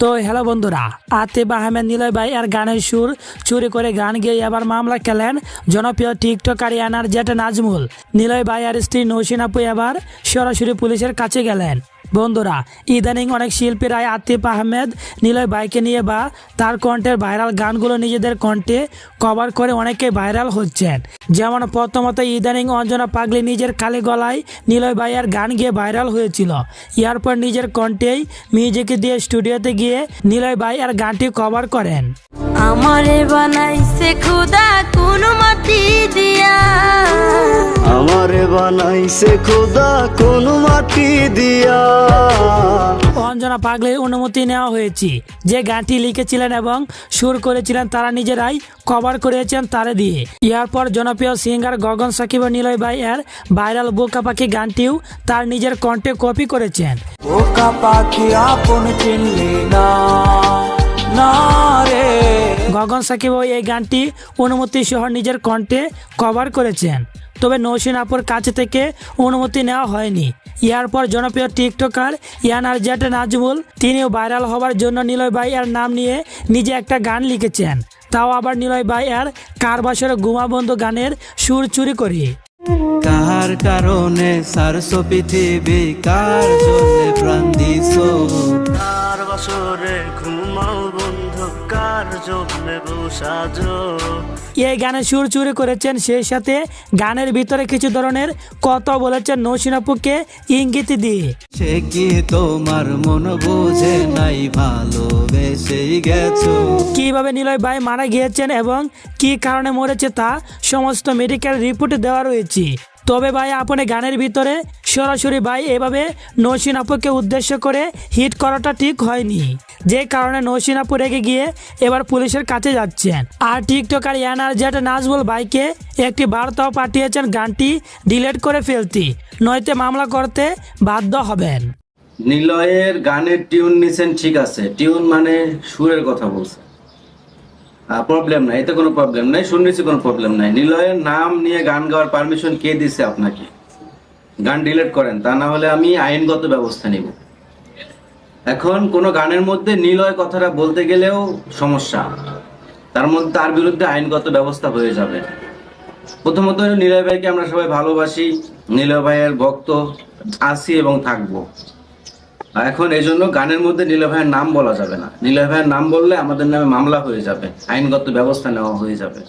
তো হ্যালো বন্ধুরা, আতিফ আহমেদ নিলয় ভাই আর গানের সুর চুরি করে গান গেয়ে এবার মামলা খেলেন জনপ্রিয় টিকটকার ইয়ানার জেট নাজমুল। নিলয় ভাই আর স্ত্রী নৌসিন আপু এবার সরাসরি পুলিশের কাছে গেলেন। বন্ধুরা, ইদানিং অনেক শিল্পীরাই আতিফ আহমেদ নিলয় ভাইকে নিয়ে বা তার কণ্ঠের ভাইরাল গানগুলো নিজেদের কণ্ঠে কভার করে অনেকে ভাইরাল হচ্ছেন। যেমন প্রথমত ইদানিং অঞ্জনা পাগলি নিজের খালি গলায় নিলয় ভাইয়ের গান গিয়ে ভাইরাল হয়েছিল। এরপর নিজের কণ্ঠেই মিউজিক দিয়ে স্টুডিওতে গিয়ে নিলয় ভাই আর গানটি কভার করেন। আমারে বানাইছে খুদা কোন মাটি দিয়া, আমারে বানাইছে খোদা কোন মাটি দিয়া। অঞ্জনা পাগলির অনুমতি নেওয়া হয়েছে। যে গানটি লিখেছিলেন এবং সুর করেছিলেন তারা নিজেরাই কভার করেছেন তারে দিয়ে। এরপর জনপ্রিয় সিঙ্গার গগন সাকিব নিলয় ভাই এর ভাইরাল বোকা পাখি গানটিও তার নিজের কণ্ঠে কপি করেছেন। বোকা পাখি আপন চিনলি না, না রে। গগন সাকিব এই গানটি অনুমতি সহ নিজের কণ্ঠে কভার করেছেন, তবে নৌসিন আপুর কাছে থেকে অনুমতি নেওয়া হয়নি। এরপর জনপ্রিয় টিকটকার ইয়ানার জেট নাজমুল তিনিও ভাইরাল হওয়ার জন্য নিলয় ভাই এর নাম নিয়ে নিজে একটা গান লিখেছেন, তাও আবার নিলয় ভাই এর কার বাসরে ঘুমা বন্ধু গানের সুর চুরি করে। কার কারণে সারসো পৃথিবী, কার জন্যে প্রাণ দিছো, কার বাসরে ঘুমাও বন্ধু, কার জন্যে বসাজো। এই গানে সুর চুরি করেছেন, সেই সাথে গানের ভিতরে কিছু ধরনের কথা বলেছেন নৌসিন আপুকে ইঙ্গিত দিয়ে। সে কি তোমার মন বুঝে নাই, ভালোবেসেই গেছো। কিভাবে নিলয় ভাই মারা গিয়েছেন এবং কি কারণে মরেছে তা সমস্ত মেডিকেল রিপোর্ট দেওয়া রয়েছে। তবে ভাই আপনি গানের ভিতরে সরাসরি ভাই এভাবে নৌসিন আপুকে উদ্দেশ্য করে হিট করাটা ঠিক হয়নি, যে কারণে নৌসিন আপু রেগে গিয়ে এবার পুলিশের কাছে যাচ্ছেন। আর টিকটকার ইয়ানার জেট নাজমুল ভাইকে একটি বার্তাও পাঠিয়েছেন গানটি ডিলিট করে ফেলতে, নয়তো মামলা করতে বাধ্য হবেন। নিলয়ের গানের টিউন নিছেন, ঠিক আছে, টিউন মানে সুরের কথা বলছে, প্রবলেম নাই, এতে কোনো প্রবলেম নাই, শুনেছি কোনো প্রবলেম নাই। নিলয়ের নাম নিয়ে গান গাওয়ার পারমিশন কে দিছে আপনাকে? গান ডিলিট করেন, তা না হলে আমি আইনগত ব্যবস্থা নিব। এখন কোনো গানের মধ্যে নিলয় কথাটা বলতে গেলেও সমস্যা, তার বিরুদ্ধে আইনগত ব্যবস্থা হয়ে যাবে। প্রথমত নিলয় ভাইকে আমরা সবাই ভালোবাসি, নিলয় ভাইয়ের ভক্ত আছি এবং থাকবো। এখন এই জন্য গানের মধ্যে নিলয় ভাইয়ের নাম বলা যাবে না। নিলয় ভাইয়ের নাম বললে আমাদের নামে মামলা হয়ে যাবে, আইনগত ব্যবস্থা নেওয়া হয়ে যাবে।